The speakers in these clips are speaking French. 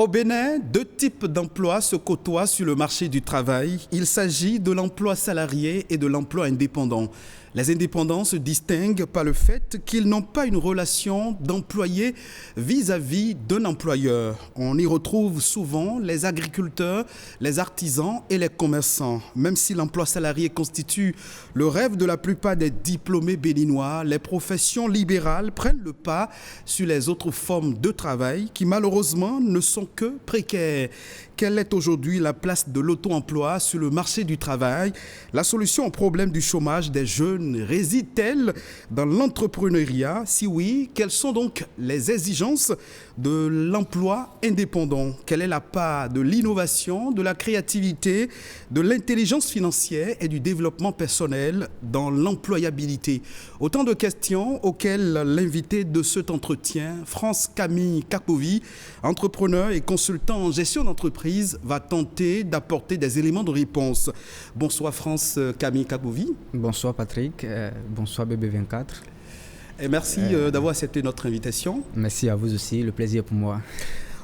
Au Bénin, deux types d'emplois se côtoient sur le marché du travail. Il s'agit de l'emploi salarié et de l'emploi indépendant. Les indépendants se distinguent par le fait qu'ils n'ont pas une relation d'employé vis-à-vis d'un employeur. On y retrouve souvent les agriculteurs, les artisans et les commerçants. Même si l'emploi salarié constitue le rêve de la plupart des diplômés béninois, les professions libérales prennent le pas sur les autres formes de travail qui malheureusement ne sont que précaires. Quelle est aujourd'hui la place de l'auto-emploi sur le marché du travail? La solution au problème du chômage des jeunes réside-t-elle dans l'entrepreneuriat? Si oui, quelles sont donc les exigences de l'emploi indépendant? Quelle est la part de l'innovation, de la créativité, de l'intelligence financière et du développement personnel dans l'employabilité? Autant de questions auxquelles l'invité de cet entretien, France Camille Kakovi, entrepreneur et consultant en gestion d'entreprise, va tenter d'apporter des éléments de réponse. Bonsoir France Camille Kakovi. Bonsoir Patrick, bonsoir BB24. Et merci d'avoir accepté notre invitation. Merci à vous aussi, le plaisir pour moi.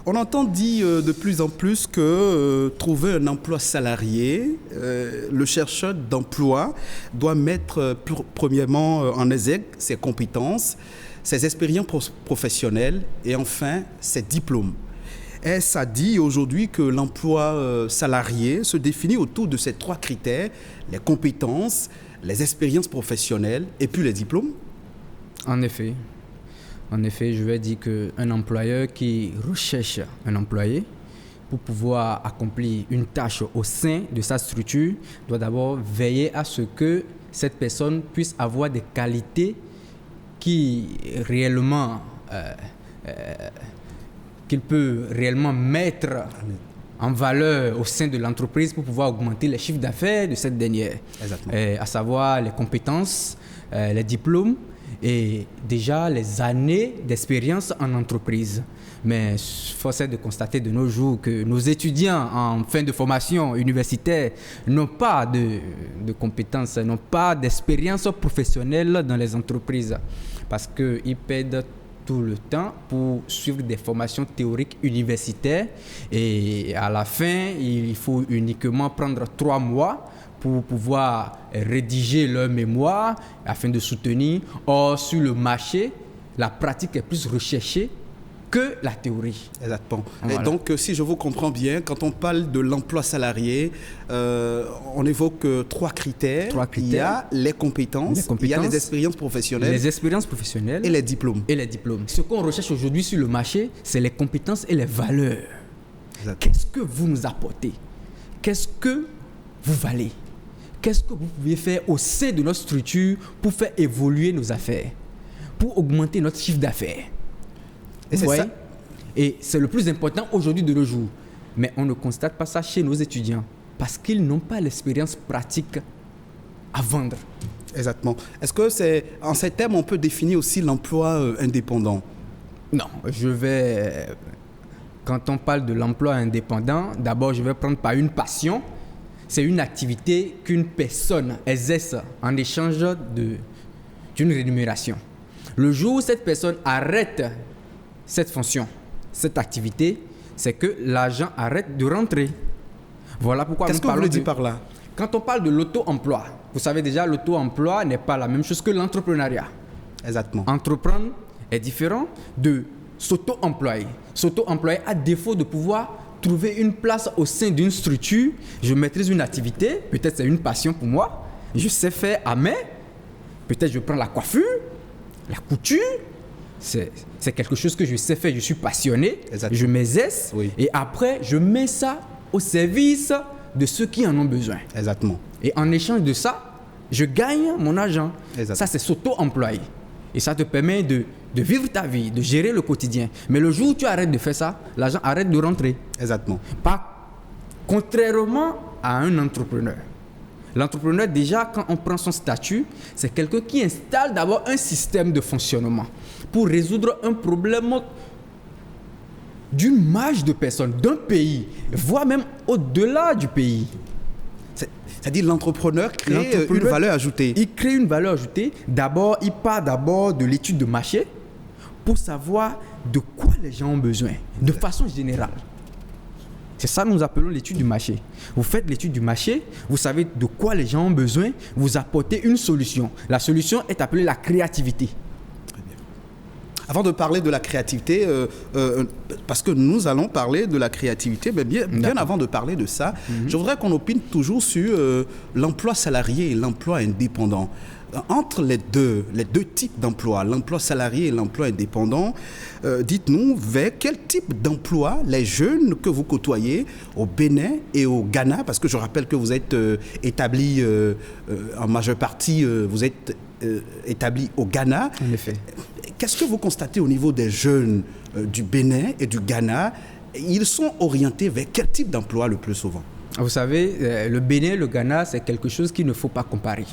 On entend dire de plus en plus que trouver un emploi salarié, le chercheur d'emploi doit mettre premièrement en exergue ses compétences, ses expériences professionnelles et enfin ses diplômes. Est-ce à dire aujourd'hui que l'emploi salarié se définit autour de ces trois critères, les compétences, les expériences professionnelles et puis les diplômes? En effet, je vais dire qu'un employeur qui recherche un employé pour pouvoir accomplir une tâche au sein de sa structure doit d'abord veiller à ce que cette personne puisse avoir des qualités qui réellement qu'il peut réellement mettre en valeur au sein de l'entreprise pour pouvoir augmenter les chiffres d'affaires de cette dernière. Exactement. À savoir les compétences, les diplômes et déjà les années d'expérience en entreprise. Mais force est de constater de nos jours que nos étudiants en fin de formation universitaire n'ont pas de compétences, n'ont pas d'expérience professionnelle dans les entreprises parce qu'ils perdent tout le temps pour suivre des formations théoriques universitaires et à la fin, il faut uniquement prendre 3 mois pour pouvoir rédiger leur mémoire afin de soutenir. Or, sur le marché, la pratique est plus recherchée que la théorie. Exactement. Voilà. Et donc, si je vous comprends bien, quand on parle de l'emploi salarié, on évoque 3 critères. Il y a les compétences, il y a les expériences professionnelles. Les expériences professionnelles. Et les diplômes. Ce qu'on recherche aujourd'hui sur le marché, c'est les compétences et les valeurs. Exactement. Qu'est-ce que vous nous apportez? Qu'est-ce que vous valez? Qu'est-ce que vous pouvez faire au sein de notre structure pour faire évoluer nos affaires, pour augmenter notre chiffre d'affaires? Et c'est ça. Et c'est le plus important aujourd'hui de nos jours. Mais on ne constate pas ça chez nos étudiants parce qu'ils n'ont pas l'expérience pratique à vendre. Exactement. Est-ce que en ces termes, on peut définir aussi l'emploi indépendant? Non, quand on parle de l'emploi indépendant, d'abord je vais prendre par une passion. C'est une activité qu'une personne exerce en échange d'une rémunération. Le jour où cette personne arrête cette fonction, cette activité, c'est que l'argent arrête de rentrer. Voilà pourquoi Qu'est-ce que vous voulez dire par là? Quand on parle de l'auto-emploi, vous savez déjà, l'auto-emploi n'est pas la même chose que l'entrepreneuriat. Exactement. Entreprendre est différent de s'auto-employer. S'auto-employer à défaut de pouvoir trouver une place au sein d'une structure. Je maîtrise une activité, peut-être c'est une passion pour moi. Je sais faire à main. Peut-être je prends la coiffure, la couture. C'est quelque chose que je sais faire, je suis passionné, exactement. Je m'exerce et après je mets ça au service de ceux qui en ont besoin. Exactement. Et en échange de ça, je gagne mon argent. Exactement. Ça, c'est s'auto-employer. Et ça te permet de vivre ta vie, de gérer le quotidien. Mais le jour où tu arrêtes de faire ça, l'argent arrête de rentrer. Exactement. Contrairement à un entrepreneur. L'entrepreneur, déjà, quand on prend son statut, c'est quelqu'un qui installe d'abord un système de fonctionnement pour résoudre un problème d'une masse de personnes, d'un pays, voire même au-delà du pays. C'est-à-dire l'entrepreneur crée une valeur ajoutée. Il crée une valeur ajoutée. D'abord, il part d'abord de l'étude de marché pour savoir de quoi les gens ont besoin, de façon générale. C'est ça que nous appelons l'étude du marché. Vous faites l'étude du marché, vous savez de quoi les gens ont besoin, vous apportez une solution. La solution est appelée la créativité. Très bien. Avant de parler de la créativité, parce que nous allons parler de la créativité, mais bien avant de parler de ça, je voudrais qu'on opine toujours sur l'emploi salarié et l'emploi indépendant. Entre les deux types d'emploi, l'emploi salarié et l'emploi indépendant, dites-nous vers quel type d'emploi les jeunes que vous côtoyez au Bénin et au Ghana, parce que je rappelle que vous êtes établis en majeure partie, vous êtes établis au Ghana. En effet. Qu'est-ce que vous constatez au niveau des jeunes du Bénin et du Ghana? Ils sont orientés vers quel type d'emploi le plus souvent? Vous savez, le Bénin et le Ghana, c'est quelque chose qu'il ne faut pas comparer.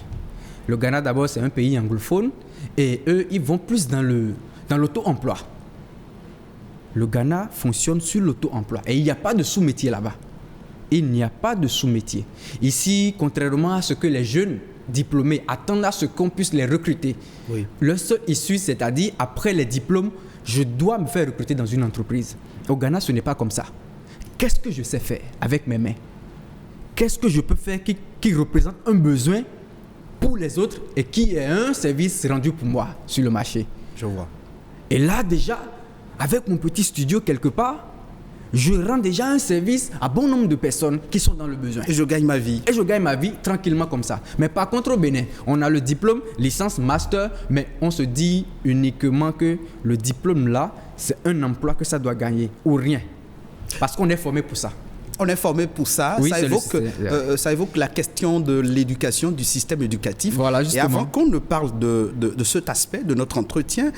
Le Ghana, d'abord, c'est un pays anglophone et eux, ils vont plus dans l'auto-emploi. Le Ghana fonctionne sur l'auto-emploi et il n'y a pas de sous-métier là-bas. Il n'y a pas de sous-métier. Ici, contrairement à ce que les jeunes diplômés attendent à ce qu'on puisse les recruter, oui. Le seul issue, c'est-à-dire après les diplômes, je dois me faire recruter dans une entreprise. Au Ghana, ce n'est pas comme ça. Qu'est-ce que je sais faire avec mes mains? Qu'est-ce que je peux faire qui représente un besoin pour les autres et qui est un service rendu pour moi sur le marché? Je vois. Et là, déjà, avec mon petit studio quelque part, je rends déjà un service à bon nombre de personnes qui sont dans le besoin. Et je gagne ma vie. Et je gagne ma vie tranquillement comme ça. Mais par contre, au Bénin, on a le diplôme, licence, master, mais on se dit uniquement que le diplôme là, c'est un emploi que ça doit gagner ou rien. Parce qu'on est formé pour ça. On est formé pour ça. Oui, ça évoque la question de l'éducation, du système éducatif. Voilà, justement. Et avant qu'on ne parle de cet aspect de notre entretien,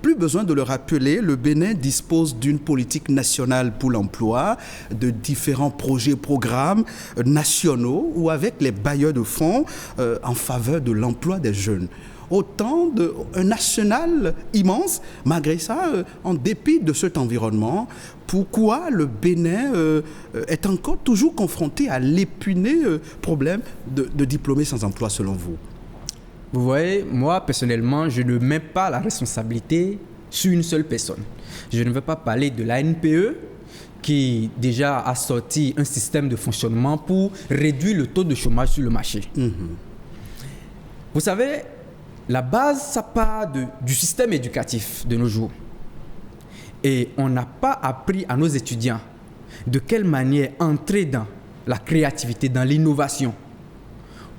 plus besoin de le rappeler, le Bénin dispose d'une politique nationale pour l'emploi, de différents projets, programmes nationaux ou avec les bailleurs de fonds en faveur de l'emploi des jeunes. Autant un national immense, malgré ça, en dépit de cet environnement, pourquoi le Bénin est encore toujours confronté à l'épineux problème de diplômés sans emploi selon vous? Vous voyez, moi personnellement, je ne mets pas la responsabilité sur une seule personne. Je ne veux pas parler de la NPE qui déjà a sorti un système de fonctionnement pour réduire le taux de chômage sur le marché. Vous savez, la base, ça part du système éducatif de nos jours. Et on n'a pas appris à nos étudiants de quelle manière entrer dans la créativité, dans l'innovation.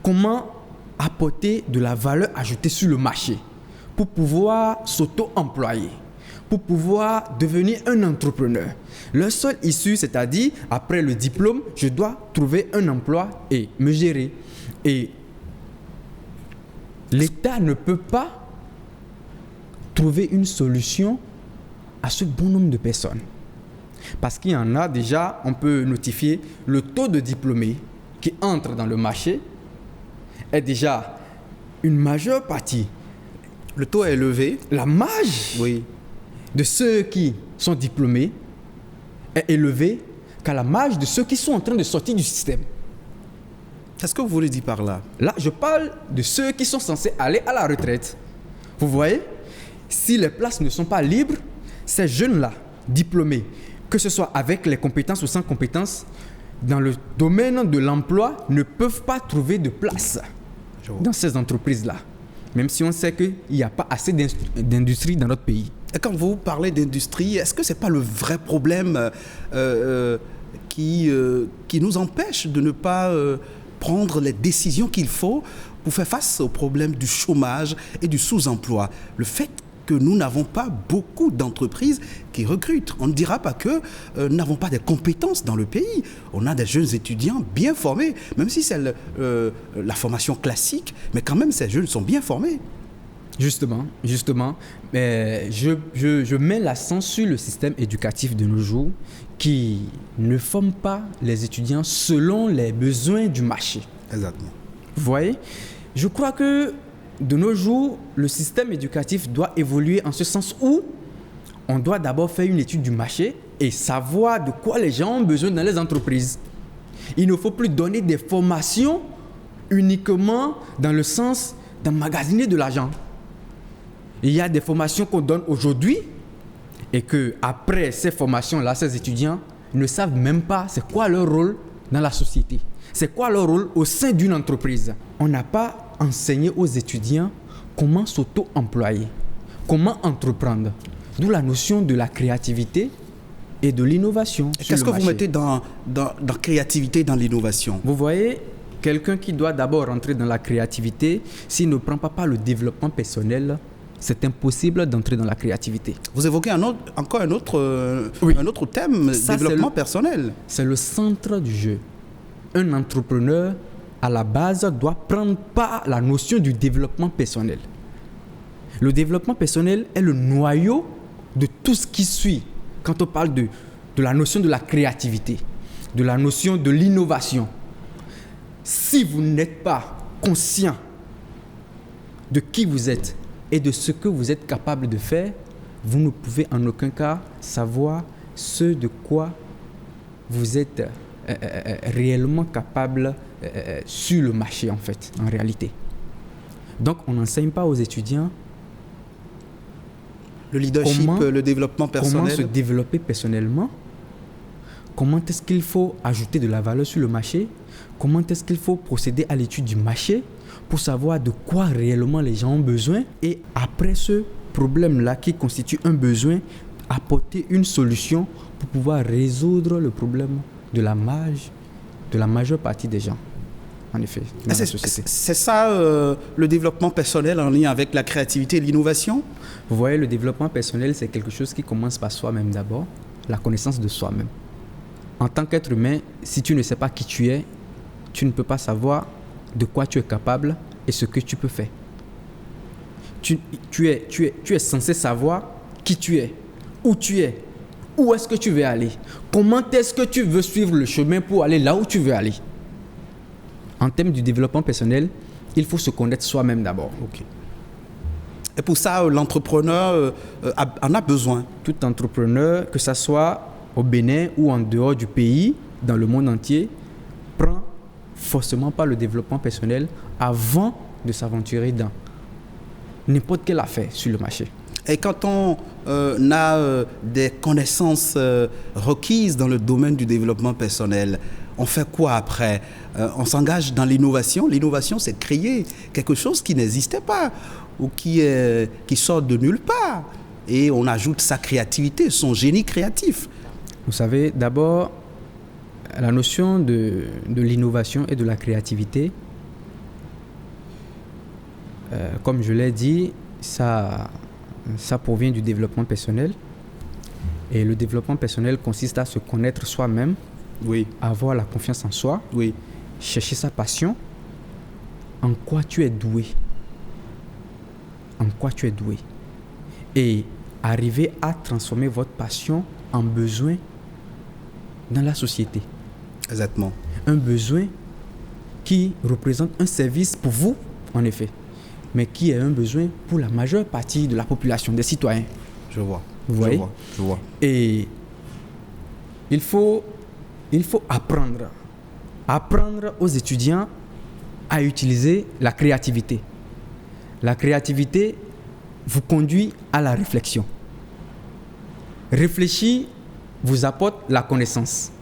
Comment apporter de la valeur ajoutée sur le marché pour pouvoir s'auto-employer, pour pouvoir devenir un entrepreneur. Le seul issue, c'est-à-dire, après le diplôme, je dois trouver un emploi et me gérer. Et l'État ne peut pas trouver une solution à ce bon nombre de personnes. Parce qu'il y en a déjà, on peut notifier, le taux de diplômés qui entrent dans le marché est déjà une majeure partie. Le taux est élevé. La marge de ceux qui sont diplômés est élevée qu'à la marge de ceux qui sont en train de sortir du système. Qu'est-ce que vous voulez dire par là? Là, je parle de ceux qui sont censés aller à la retraite. Vous voyez, si les places ne sont pas libres, ces jeunes-là, diplômés, que ce soit avec les compétences ou sans compétences, dans le domaine de l'emploi, ne peuvent pas trouver de place dans ces entreprises-là. Même si on sait qu'il n'y a pas assez d'industrie dans notre pays. Et quand vous parlez d'industrie, est-ce que ce n'est pas le vrai problème qui nous empêche de ne pas prendre les décisions qu'il faut pour faire face au problème du chômage et du sous-emploi? Le fait que nous n'avons pas beaucoup d'entreprises qui recrutent. On ne dira pas que nous n'avons pas des compétences dans le pays. On a des jeunes étudiants bien formés, même si c'est la formation classique, mais quand même ces jeunes sont bien formés. Justement, je mets l'accent sur le système éducatif de nos jours qui ne forme pas les étudiants selon les besoins du marché. Exactement. Vous voyez, je crois que de nos jours, le système éducatif doit évoluer en ce sens où on doit d'abord faire une étude du marché et savoir de quoi les gens ont besoin dans les entreprises. Il ne faut plus donner des formations uniquement dans le sens d'emmagasiner de l'argent. Il y a des formations qu'on donne aujourd'hui et qu'après ces formations-là, ces étudiants ne savent même pas c'est quoi leur rôle dans la société. C'est quoi leur rôle au sein d'une entreprise. On n'a pas enseigné aux étudiants comment s'auto-employer, comment entreprendre. D'où la notion de la créativité et de l'innovation. Qu'est-ce que vous mettez dans créativité, dans l'innovation? Vous voyez, quelqu'un qui doit d'abord rentrer dans la créativité, s'il ne prend pas le développement personnel, c'est impossible d'entrer dans la créativité. Vous évoquez encore un autre thème, ça, développement personnel. C'est le centre du jeu. Un entrepreneur, à la base, doit prendre part à la notion du développement personnel. Le développement personnel est le noyau de tout ce qui suit quand on parle de la notion de la créativité, de la notion de l'innovation. Si vous n'êtes pas conscient de qui vous êtes et de ce que vous êtes capable de faire, vous ne pouvez en aucun cas savoir ce de quoi vous êtes réellement capable sur le marché, en fait, en réalité. Donc, on n'enseigne pas aux étudiants le leadership, le développement personnel. Comment se développer personnellement, comment est-ce qu'il faut ajouter de la valeur sur le marché, comment est-ce qu'il faut procéder à l'étude du marché pour savoir de quoi réellement les gens ont besoin et après ce problème-là qui constitue un besoin, apporter une solution pour pouvoir résoudre le problème de la majeure partie des gens, en effet, dans la société. C'est ça le développement personnel en lien avec la créativité et l'innovation? Vous voyez, le développement personnel, c'est quelque chose qui commence par soi-même d'abord, la connaissance de soi-même. En tant qu'être humain, si tu ne sais pas qui tu es, tu ne peux pas savoir de quoi tu es capable et ce que tu peux faire. Tu es censé savoir qui tu es, où est-ce que tu veux aller, comment est-ce que tu veux suivre le chemin pour aller là où tu veux aller. En termes du développement personnel, il faut se connaître soi-même d'abord. Okay. Et pour ça, l'entrepreneur en a besoin. Tout entrepreneur, que ce soit au Bénin ou en dehors du pays, dans le monde entier, prend forcément pas le développement personnel avant de s'aventurer dans n'importe quelle affaire sur le marché. Et quand on a des connaissances requises dans le domaine du développement personnel, on fait quoi après? On s'engage dans l'innovation. L'innovation, c'est créer quelque chose qui n'existait pas ou qui sort de nulle part. Et on ajoute sa créativité, son génie créatif. Vous savez, d'abord, la notion de l'innovation et de la créativité, comme je l'ai dit, ça provient du développement personnel. Et le développement personnel consiste à se connaître soi-même, oui, avoir la confiance en soi, oui, chercher sa passion, en quoi tu es doué. En quoi tu es doué. Et arriver à transformer votre passion en besoin dans la société. Exactement. Un besoin qui représente un service pour vous, en effet, mais qui est un besoin pour la majeure partie de la population, des citoyens. Je vois. Vous voyez? Je vois. Et il faut apprendre aux étudiants à utiliser la créativité. La créativité vous conduit à la réflexion. Réfléchir vous apporte la connaissance.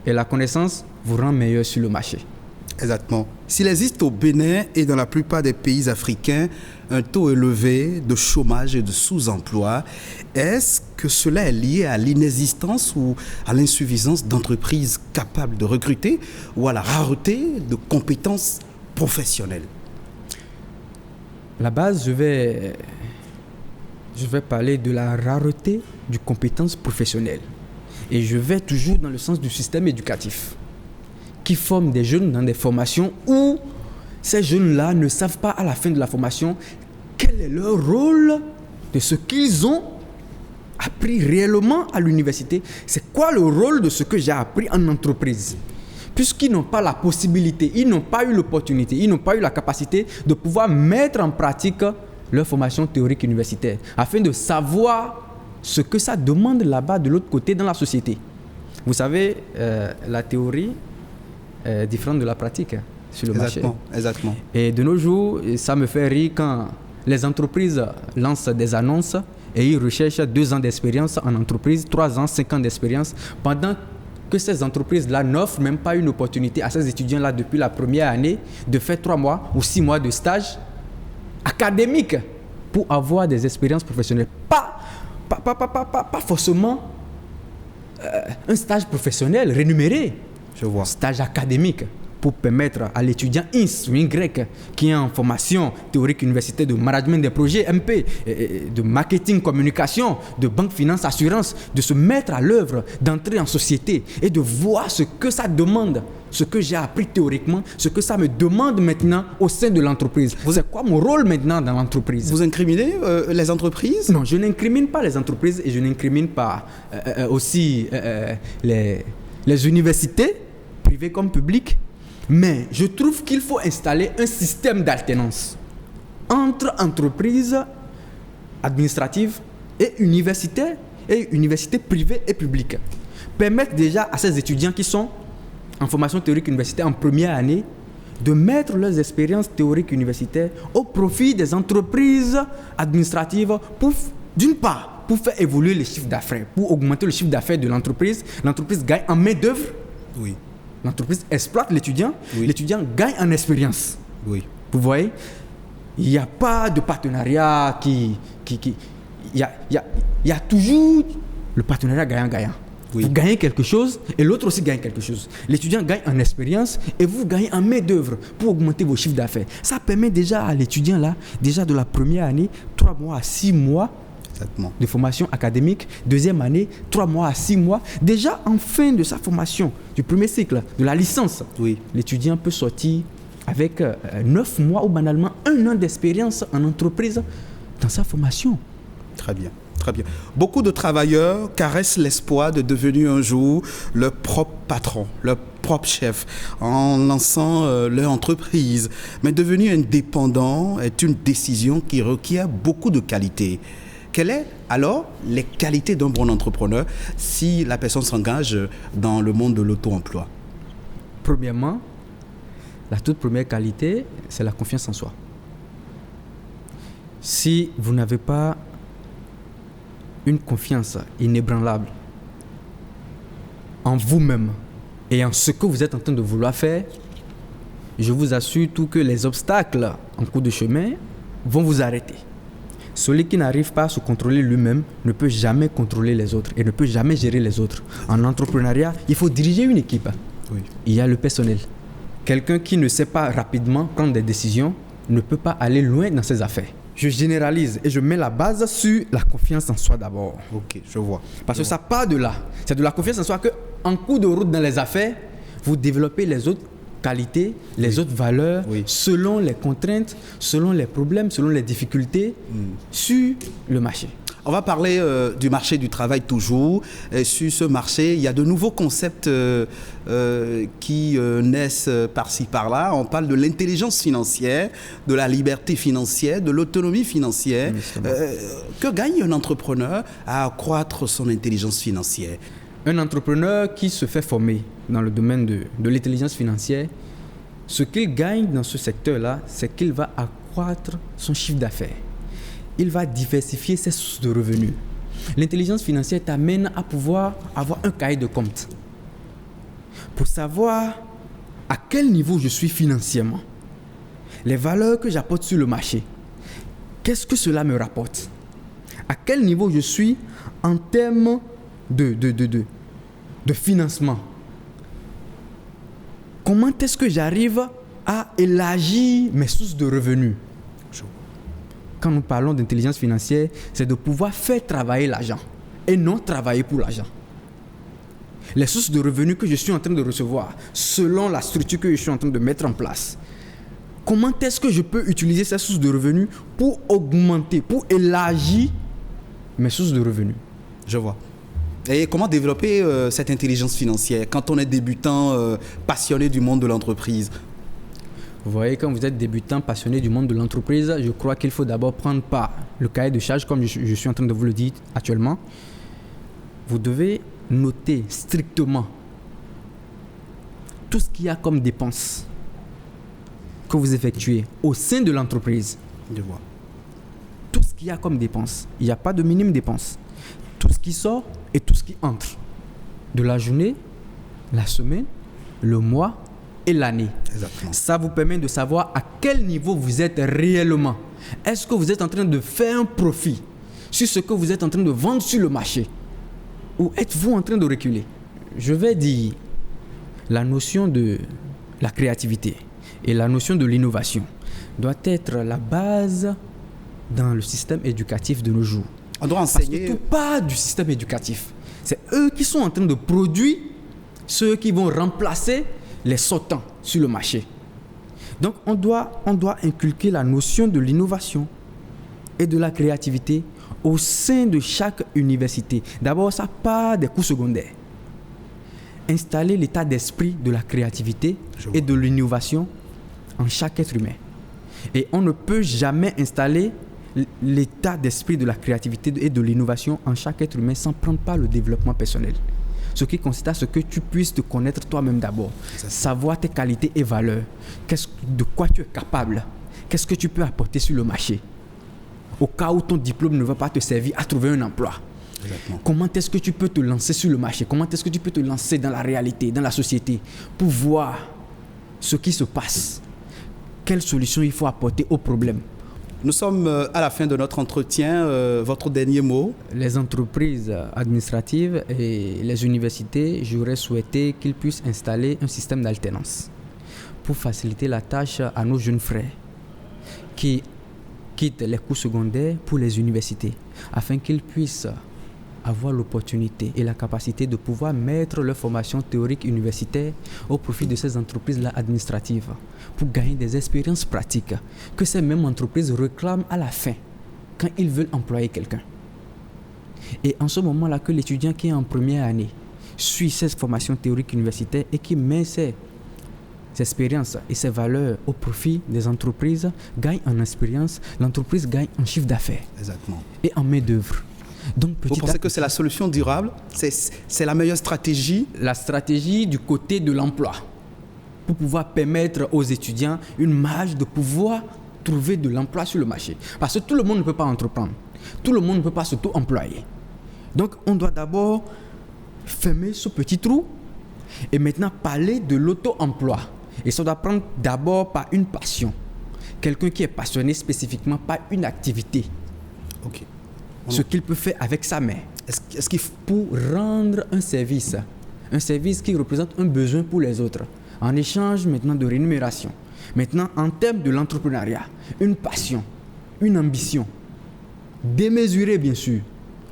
Et la connaissance vous rend meilleur sur le marché. Exactement. S'il existe au Bénin et dans la plupart des pays africains un taux élevé de chômage et de sous-emploi, est-ce que cela est lié à l'inexistence ou à l'insuffisance d'entreprises capables de recruter ou à la rareté de compétences professionnelles? À la base, je vais parler de la rareté de compétences professionnelles. Et je vais toujours dans le sens du système éducatif, qui forme des jeunes dans des formations où ces jeunes-là ne savent pas à la fin de la formation quel est leur rôle de ce qu'ils ont appris réellement à l'université. C'est quoi le rôle de ce que j'ai appris en entreprise? Puisqu'ils n'ont pas la possibilité, ils n'ont pas eu l'opportunité, ils n'ont pas eu la capacité de pouvoir mettre en pratique leur formation théorique universitaire afin de savoir ce que ça demande là-bas de l'autre côté dans la société. Vous savez, la théorie est différente de la pratique sur le marché. Exactement. Et de nos jours, ça me fait rire quand les entreprises lancent des annonces et ils recherchent 2 ans d'expérience en entreprise, 3 ans, 5 ans d'expérience, pendant que ces entreprises-là n'offrent même pas une opportunité à ces étudiants-là depuis la première année de faire 3 mois ou 6 mois de stage académique pour avoir des expériences professionnelles. Pas forcément un stage professionnel rémunéré. Je vois. Stage académique pour permettre à l'étudiant X ou Y qui est en formation théorique universitaire de management des projets MP, de marketing, communication, de banque, finance, assurance, de se mettre à l'œuvre, d'entrer en société et de voir ce que ça demande, ce que j'ai appris théoriquement, ce que ça me demande maintenant au sein de l'entreprise. C'est quoi mon rôle maintenant dans l'entreprise? Vous incriminez les entreprises? Non, je n'incrimine pas les entreprises et je n'incrimine pas aussi les universités, privées comme publiques. Mais je trouve qu'il faut installer un système d'alternance entre entreprises administratives et universités privées et publiques. Permettre déjà à ces étudiants qui sont en formation théorique universitaire en première année de mettre leurs expériences théoriques universitaires au profit des entreprises administratives pour, d'une part, pour faire évoluer les chiffres d'affaires, pour augmenter le chiffre d'affaires de l'entreprise. L'entreprise gagne en main-d'œuvre. Oui. L'entreprise exploite l'étudiant, oui. L'étudiant gagne en expérience. Oui. Vous voyez, il n'y a pas de partenariat il y a toujours le partenariat gagnant-gagnant. Oui. Vous gagnez quelque chose et l'autre aussi gagne quelque chose. L'étudiant gagne en expérience et vous gagnez en main-d'œuvre pour augmenter vos chiffres d'affaires. Ça permet déjà à l'étudiant là, déjà de la première année, 3 mois à 6 mois de formation académique, deuxième année, 3 mois à 6 mois. Déjà en fin de sa formation, du premier cycle, de la licence, oui. L'étudiant peut sortir avec 9 mois ou banalement 1 an d'expérience en entreprise dans sa formation. Très bien. Très bien. Beaucoup de travailleurs caressent l'espoir de devenir un jour leur propre patron, leur propre chef, en lançant leur entreprise. Mais devenir indépendant est une décision qui requiert beaucoup de qualités. Quelles sont alors les qualités d'un bon entrepreneur si la personne s'engage dans le monde de l'auto-emploi? Premièrement, la toute première qualité, c'est la confiance en soi. Si vous n'avez pas une confiance inébranlable en vous-même et en ce que vous êtes en train de vouloir faire, je vous assure tout que les obstacles en cours de chemin vont vous arrêter. Celui qui n'arrive pas à se contrôler lui-même ne peut jamais contrôler les autres et ne peut jamais gérer les autres. En entrepreneuriat, il faut diriger une équipe. Oui. Il y a le personnel. Quelqu'un qui ne sait pas rapidement prendre des décisions ne peut pas aller loin dans ses affaires. Je généralise et je mets la base sur la confiance en soi d'abord. Ok, je vois. Parce que ça part de là. C'est de la confiance en soi qu'en cours de route dans les affaires, vous développez les autres qualités, les autres valeurs, selon les contraintes, selon les problèmes, selon les difficultés sur le marché. On va parler du marché du travail toujours. Et sur ce marché, il y a de nouveaux concepts qui naissent par-ci, par-là. On parle de l'intelligence financière, de la liberté financière, de l'autonomie financière. Que gagne un entrepreneur à accroître son intelligence financière? Un entrepreneur qui se fait former dans le domaine de l'intelligence financière, ce qu'il gagne dans ce secteur-là, c'est qu'il va accroître son chiffre d'affaires. Il va diversifier ses sources de revenus. L'intelligence financière t'amène à pouvoir avoir un cahier de compte pour savoir à quel niveau je suis financièrement, les valeurs que j'apporte sur le marché, qu'est-ce que cela me rapporte, à quel niveau je suis en termes de financement. Comment est-ce que j'arrive à élargir mes sources de revenus? Quand nous parlons d'intelligence financière, c'est de pouvoir faire travailler l'argent et non travailler pour l'argent. Les sources de revenus que je suis en train de recevoir, selon la structure que je suis en train de mettre en place, comment est-ce que je peux utiliser ces sources de revenus pour augmenter, pour élargir mes sources de revenus? Je vois. Et comment développer cette intelligence financière quand on est débutant, passionné du monde de l'entreprise? Vous voyez, quand vous êtes débutant, passionné du monde de l'entreprise, je crois qu'il faut d'abord prendre part le cahier de charge, comme je suis en train de vous le dire actuellement. Vous devez noter strictement tout ce qu'il y a comme dépenses que vous effectuez au sein de l'entreprise. Je vois. Tout ce qu'il y a comme dépenses. Il n'y a pas de minime dépense. Tout ce qui sort et tout ce qui entre de la journée la semaine, le mois et l'année. Exactement. Ça vous permet de savoir à quel niveau vous êtes réellement. Est-ce que vous êtes en train de faire un profit sur ce que vous êtes en train de vendre sur le marché? Ou êtes-vous en train de reculer? Je vais dire, la notion de la créativité et la notion de l'innovation doit être la base dans le système éducatif de nos jours. On doit Parce enseigner. que tout part du système éducatif. C'est eux qui sont en train de produire ceux qui vont remplacer les sortants sur le marché. Donc on doit inculquer la notion de l'innovation et de la créativité au sein de chaque université. D'abord, ça part des cours secondaires. Installer l'état d'esprit de la créativité et de l'innovation en chaque être humain. Et on ne peut jamais installer l'état d'esprit de la créativité et de l'innovation en chaque être humain sans prendre part le développement personnel. Ce qui consiste à ce que tu puisses te connaître toi-même d'abord, savoir tes qualités et valeurs, de quoi tu es capable, qu'est-ce que tu peux apporter sur le marché. Au cas où ton diplôme ne va pas te servir à trouver un emploi. Exactement. Comment est-ce que tu peux te lancer sur le marché? Comment est-ce que tu peux te lancer dans la réalité, dans la société, pour voir ce qui se passe? Quelles solutions il faut apporter aux problèmes? Nous sommes à la fin de notre entretien. Votre dernier mot? Les entreprises administratives et les universités, j'aurais souhaité qu'ils puissent installer un système d'alternance pour faciliter la tâche à nos jeunes frères qui quittent les cours secondaires pour les universités, afin qu'ils puissent avoir l'opportunité et la capacité de pouvoir mettre leur formation théorique universitaire au profit de ces entreprises-là administratives pour gagner des expériences pratiques que ces mêmes entreprises réclament à la fin quand ils veulent employer quelqu'un. Et en ce moment-là que l'étudiant qui est en première année suit cette formation théorique universitaire et qui met ses expériences et ses valeurs au profit des entreprises, gagne en expérience, l'entreprise gagne en chiffre d'affaires. Exactement. Et en main-d'œuvre. Donc, Vous pensez que c'est la solution durable? C'est la meilleure stratégie? La stratégie du côté de l'emploi pour pouvoir permettre aux étudiants une marge de pouvoir trouver de l'emploi sur le marché. Parce que tout le monde ne peut pas entreprendre. Tout le monde ne peut pas s'auto-employer. Donc, on doit d'abord fermer ce petit trou et maintenant parler de l'auto-emploi. Et ça doit prendre d'abord par une passion. Quelqu'un qui est passionné spécifiquement par une activité. Ok. Ce qu'il peut faire avec sa main. Est-ce qu'il faut... Pour rendre un service qui représente un besoin pour les autres, en échange maintenant de rémunération. Maintenant, en termes de l'entrepreneuriat, une passion, une ambition, démesurée bien sûr,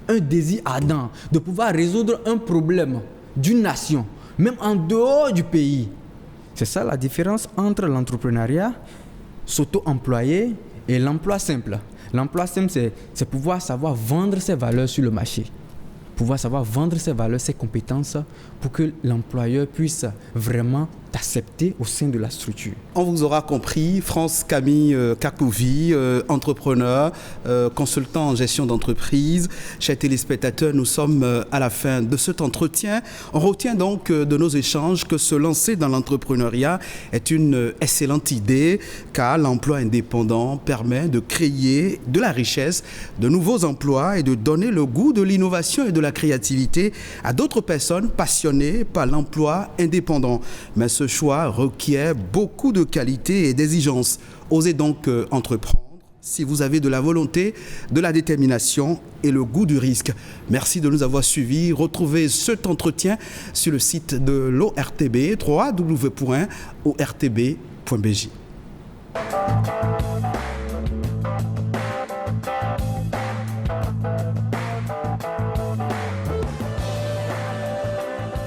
un désir ardent de pouvoir résoudre un problème d'une nation, même en dehors du pays. C'est ça la différence entre l'entrepreneuriat, s'auto-employer et l'emploi simple. L'emploi simple, c'est pouvoir savoir vendre ses valeurs sur le marché. Pouvoir savoir vendre ses valeurs, ses compétences pour que l'employeur puisse vraiment t'accepter au sein de la structure. On vous aura compris, France Camille Kakouvi, entrepreneur, consultant en gestion d'entreprise. Chers téléspectateurs, nous sommes à la fin de cet entretien. On retient donc de nos échanges que se lancer dans l'entrepreneuriat est une excellente idée car l'emploi indépendant permet de créer de la richesse, de nouveaux emplois et de donner le goût de l'innovation et de la créativité à d'autres personnes passionnées par l'emploi indépendant. Mais ce choix requiert beaucoup de qualité et d'exigence. Osez donc entreprendre si vous avez de la volonté, de la détermination et le goût du risque. Merci de nous avoir suivis. Retrouvez cet entretien sur le site de l'ORTB, www.ortb.bj.